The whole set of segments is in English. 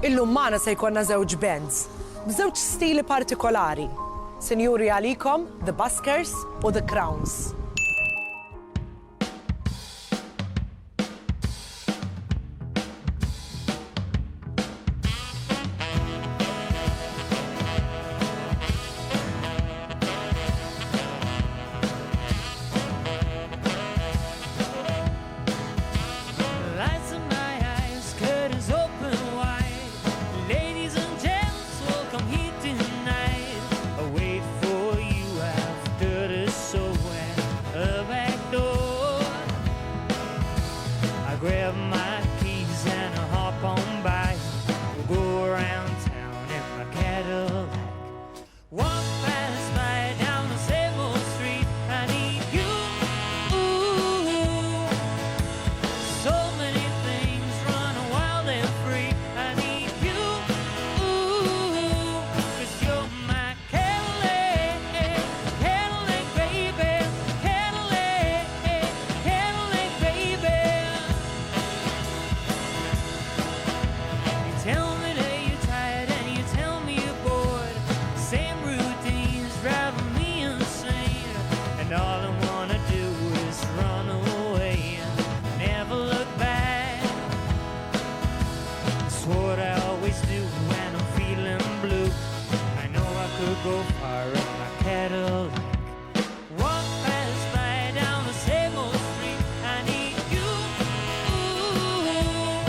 Illum magħna se jkollna żewġ bands b'żewġ stili partikolari. Sinjuri għalikom, The Buskers u The Crowns. Grab my keys and I hop on by. We'll go around town in my Cadillac. Walk past by down the same old street. I need you. Ooh. So many things running wild and free. I need you. Ooh. 'Cause you're my Cadillac, Cadillac baby, Cadillac, Cadillac baby. Tell me that you're tired and you tell me you're bored. Same routines driving me insane. And all I wanna do is run away and never look back. It's what I always do when I'm feeling blue. I know I could go far in my Cadillac. Walk past by down the same old street. I need you. Ooh.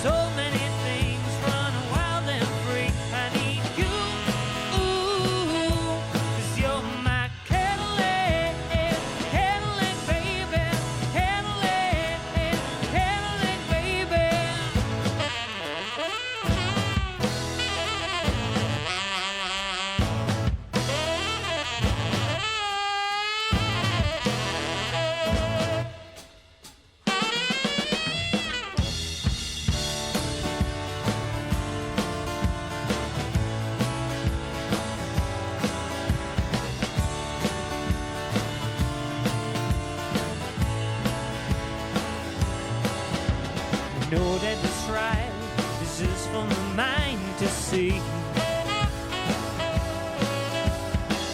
So many things running wild and free. I need you. Ooh. 'Cause you're my Cadillac, Cadillac baby, Cadillac, Cadillac baby. Know that that's right. This is for the mind to see.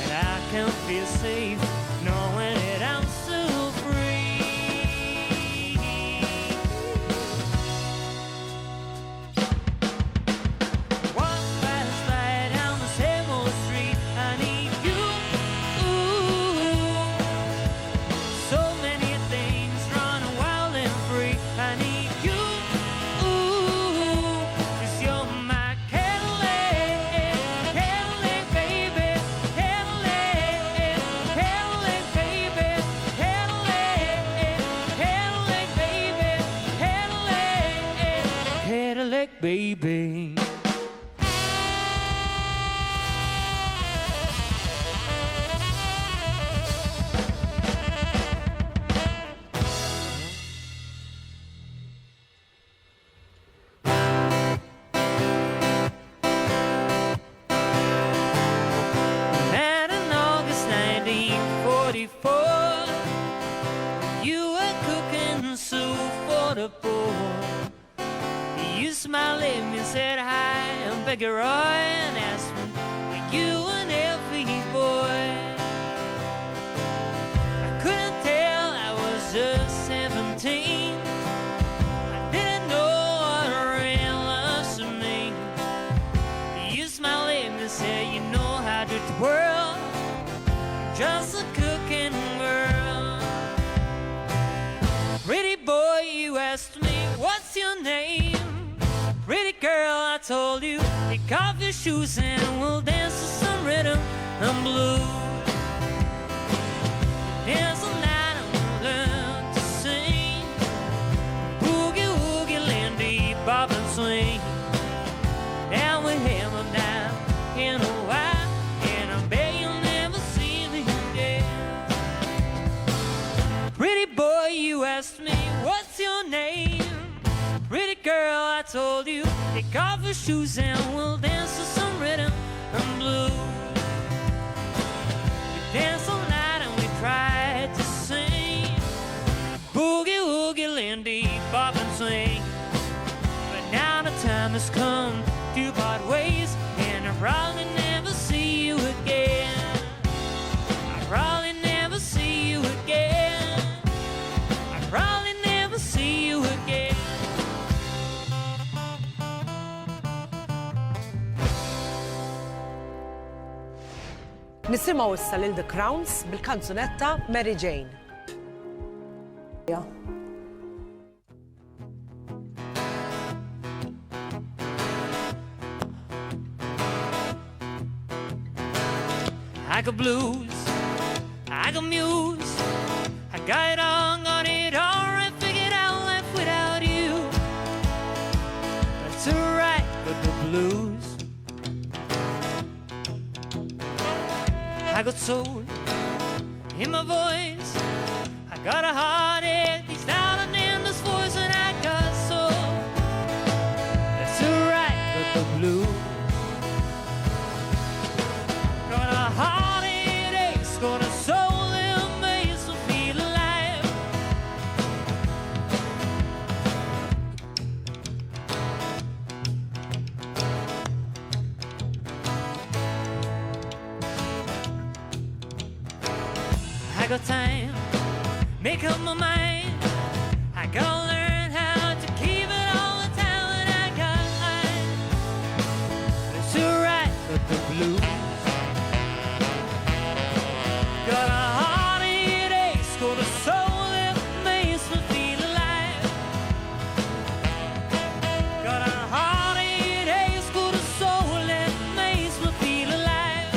And I can feel safe knowing that I'm still free. Walk past by down the same old street. I need you. Ooh. So many things running wild and free. I need you. Ooh. 'Cause you're my Cadillac, Cadillac baby, Cadillac, Cadillac baby, Cadillac, Cadillac baby, Cadillac, Cadillac baby. Met in August 1944. You were cooking soup for the poor. You smiled at me and said hi, I'm Becky Roy, and asked me, were you an LP boy? I couldn't tell, I was just 17. I didn't know what real love to me. You smiled at me and said, you know how to do the world, just a cooking girl. Pretty boy, you asked me, what's your name? Pretty girl, I told you, take off your shoes and we'll dance to some rhythm and blues. Dance all night and we'll learn to sing. Boogie, woogie, Lindy, bob and swing. Down with him and down in a while, and I bet you'll never see me again. Pretty boy, you asked me, what's your name? Pretty girl, I told you, take off your shoes and we'll dance to some rhythm and blues. We dance all night and we tried to sing. Boogie, woogie, Lindy, bop and swing. But now the time has must come to part ways, and I'll probably never see you again. I'll probably never see you again. I'll probably never see you again. Nisimgħu issa lil The Crowns bil-kanzunetta Mary Jane. I got blues, I got muse, I got it all, got it all right, figured out life without you. That's alright, but the blues. I got soul in my voice, I got a heartache, these loud and endless voice, and I got soul. That's alright, but the blues. Got a heartache, got a soul that makes me feel alive. I got time, make up my mind. I gotta learn how to keep it all the time that I got mine. It's alright, but the blues. Got a heartache, got a soul that makes me feel alive. Got a heartache, got a soul that makes me feel alive.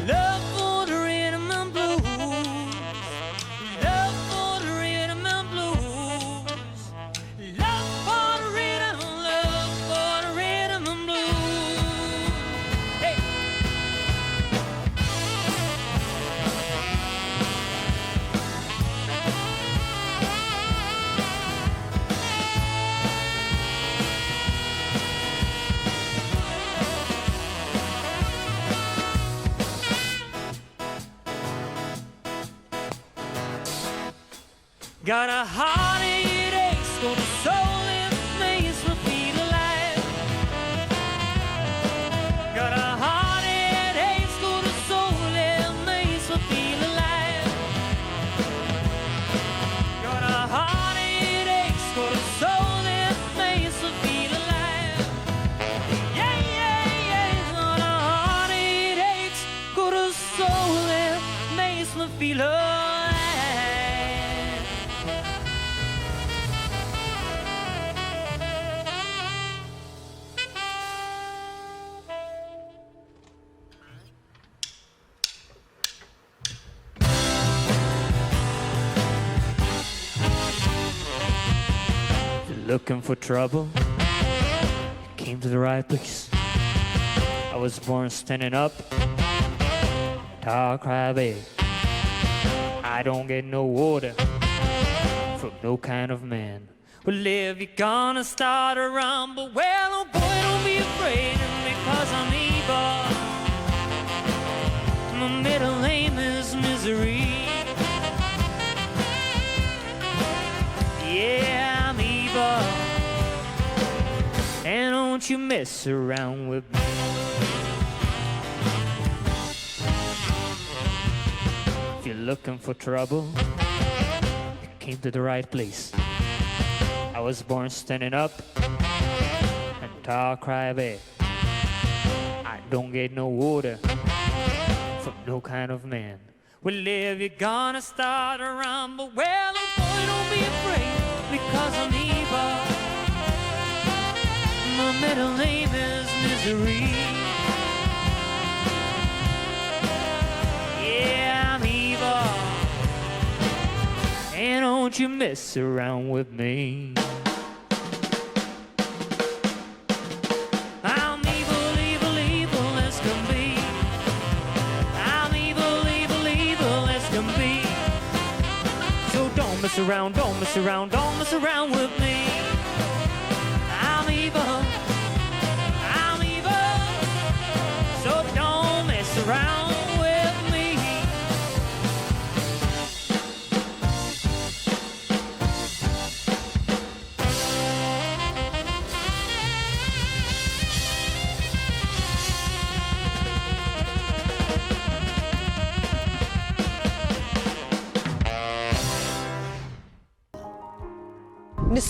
Love for the rhythm and blues. Love for the rhythm and blues. Love for the rhythm, love for the rhythm and blues. Hey. Got a heartache, got a soul that makes me feel alive. Got a heartache, got a soul that makes me feel alive. Got a heartache, got a soul that makes me feel alive. Yeah, yeah, yeah. Got a heartache, got a soul that makes me feel alive. Looking for trouble, came to the right place. I was born standing up, tall crybaby. I don't get no order from no kind of man. Well, if you're gonna start a rumble, well, oh boy, don't be afraid, and because I'm evil, my middle name is Misery. Yeah, I'm evil, and don't you mess around with me. If you're looking for trouble, you came to the right place. I was born standing up and tall crybaby. I don't get no order from no kind of man. Well, if you're gonna start a rumble, well, oh boy, don't be afraid, because I'm evil. My middle name is Misery. Yeah, I'm evil, and don't you mess around with me. I'm evil, evil, evil as can be. I'm evil, evil, evil as can be. So don't mess around, don't mess around, don't mess around with me. I'm evil, so don't mess around with me.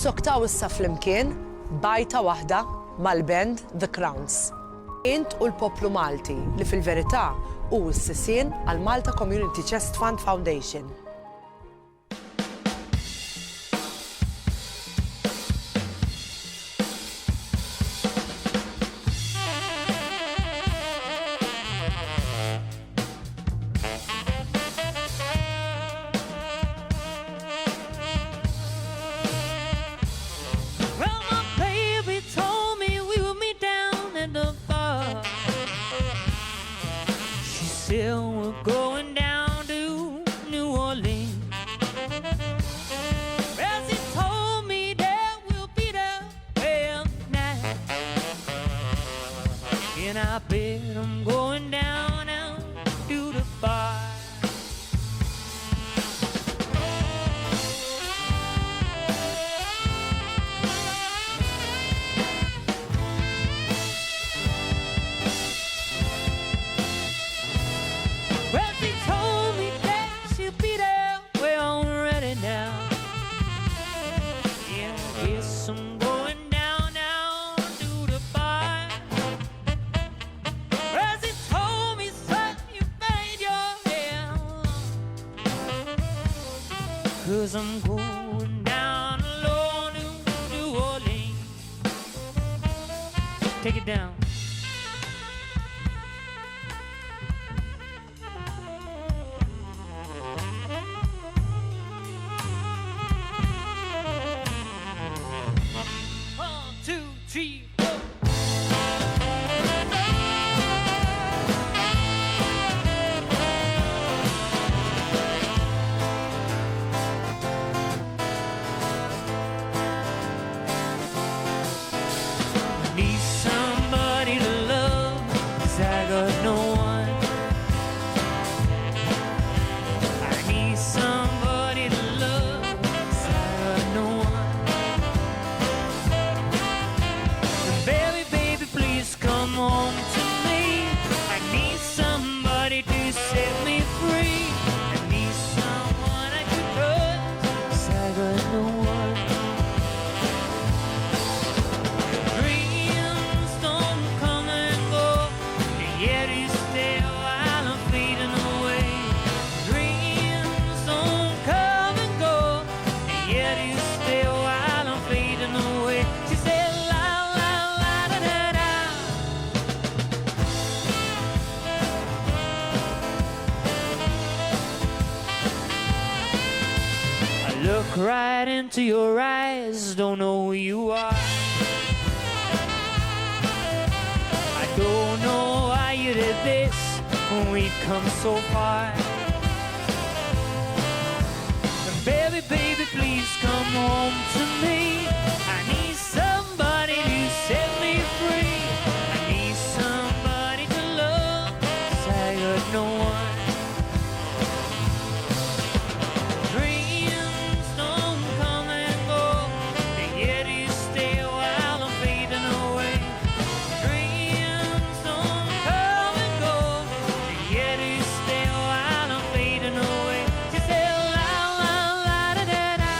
Issoktaw issa flimkien bajta waħda mal-band The Crowns. Int u l-poplu Malti li fil-verità hu s-sissien għal Malta Community Chest Fund Foundation. Well, my baby told me we would meet down at the bar. She said we're going down to New Orleans. Well, she told me that we'll be there well night. And I bet I'm going down out to the bar. Well, she told me that she'll be there. Well, I'm ready now. Yeah, I guess I'm going down now to the bar. Well, she told me, son, you made your hair. 'Cause I'm going down alone to New Orleans. Take it down. One, two, three, four. Need somebody to love, 'cause I got no one. I need somebody to love, 'cause I got no one. Baby, baby, please come home to me. I need somebody to set me free. I need someone I can trust, 'cause I got no one. Dreams don't come and go, and yet you stay while I'm fading away. Dreams don't come and go, and yet you stay while I'm fading away. She said, la la la da da da. I look right into your eyes, don't know who you are. I don't know why you did this when we've come so far. And baby, baby, please come home to me. I need somebody to set me free. I need somebody to love, 'cause I got no one. Dreams don't come and go, and yet you stay while I'm fading away. Dreams don't come and go, and yet you stay while I'm fading away. She said, la la la da da da.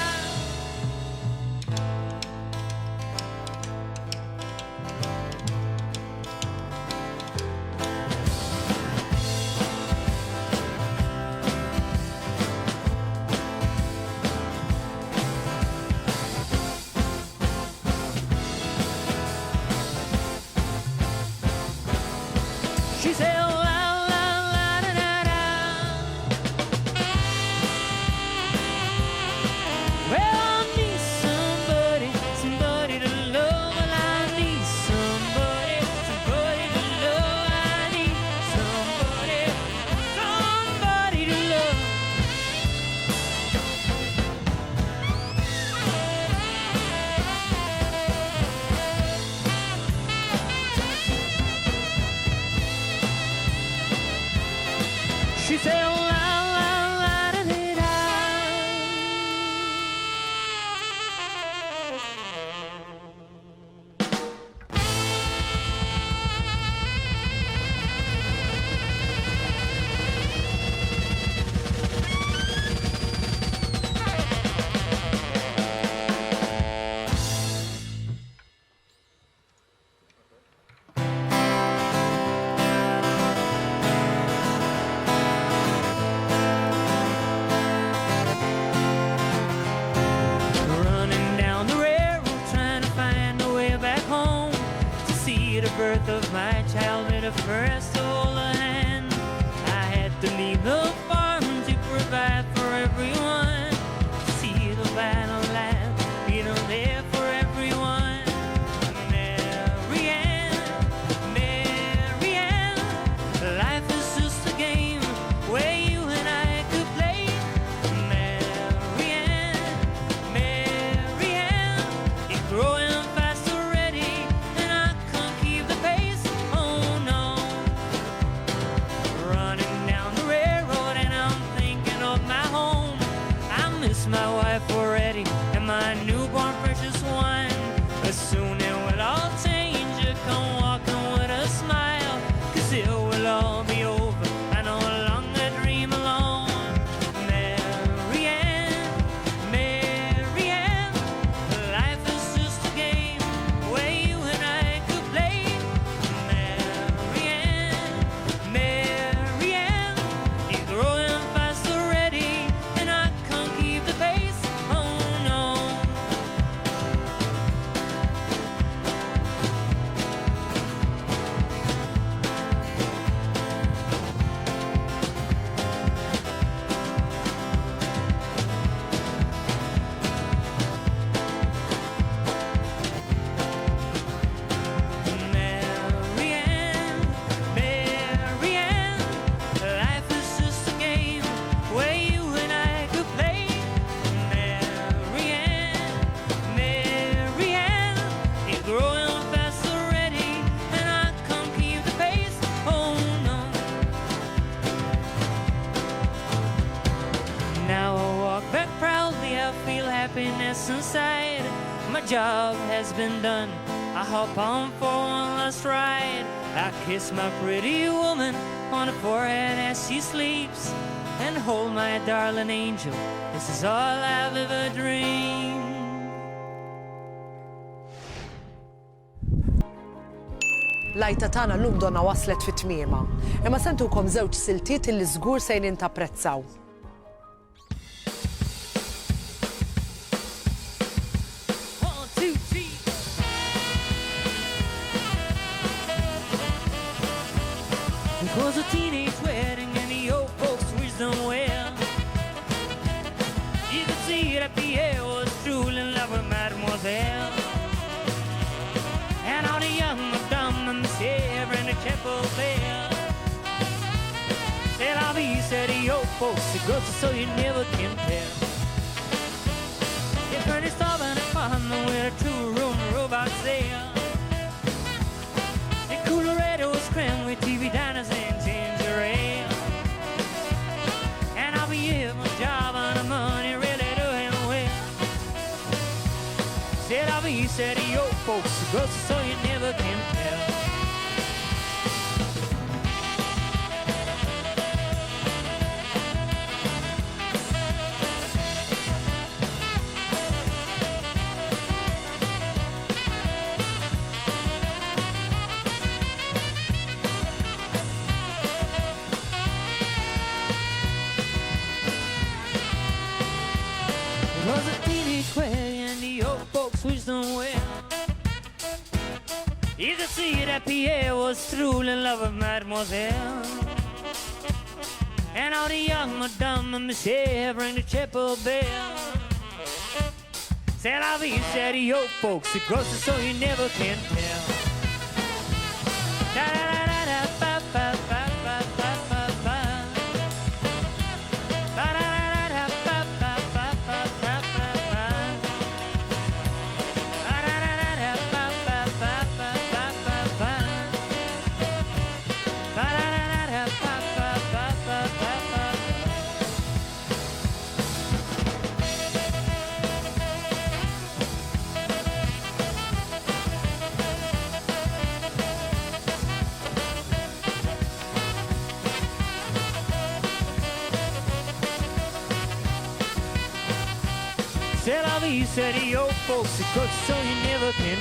She said, la la la da da da. Well, I need somebody, somebody to love. Well, I need somebody, somebody to love. I need somebody, somebody to love. birth of my child made a first to hold a hand. I had to leave the farm to provide for everyone. See the battle land, be there for everyone. Mary Ann, Mary Ann, life is just a game where you and I could play. Mary Ann, Mary Ann, you're growing fast already, and I can't keep the pace. Oh no, running down the railroad and I'm thinking of my home. I miss my wife already and my newborn precious one. But soon it will all change. You come walking with a smile, 'cause it will all be over. I no longer dream alone. Mary Ann, Mary Ann, life is just a game where you and I could play. Mary Ann, Mary Ann, you're growing fast already, and I can't keep the pace. Oh no. Mary Ann, Mary Ann, life is just a game where you and I could play. Mary Ann, Mary Ann, you're growing fast already, and I can't keep the pace. Oh no. Now I walk back proudly, I feel happiness inside. My job has been done, I hop on for one last ride. I kiss my pretty woman on the forehead as she sleeps, and hold my darling angel. This is all I've ever dreamed. Lajta tagħna llum donna waslet fit-tmiema. Imma sentukom żewġ siltiet illi żgur se jintaprezzaw. One, two, three. It was a teenage wedding and the old folks wished them well. You could see that Pierre was truly in love with Mademoiselle. And all the young Madame and Monsieur rang the chapel bell. C'est la vie, said the old folks, it goes so you never can tell. They furnished up an apartment with a two-room robot cell. The Colorado was crammed with TV diners and ginger ale. And I'll be here my job and the money really doing well. Said I'll be, said the old folks, it goes so you never can tell. It was a teenage wedding and the old folks wished them well. You could see that Pierre was truly in love with Mademoiselle. And all the young Madame and Monsieur rang the chapel bell. C'est la vie, said the old folks, it grows so you never can tell. Da-da-da-da-da-ba-ba-ba-ba-ba-ba. Da-da-da-da-da-ba-ba-ba-ba-ba-ba. Da-da-da-da-da-ba-ba-ba-ba-ba-ba. Da-da-da-da-da-ba-ba-ba-ba-ba-ba. C'est la vie, said the old folks, it goes so you never can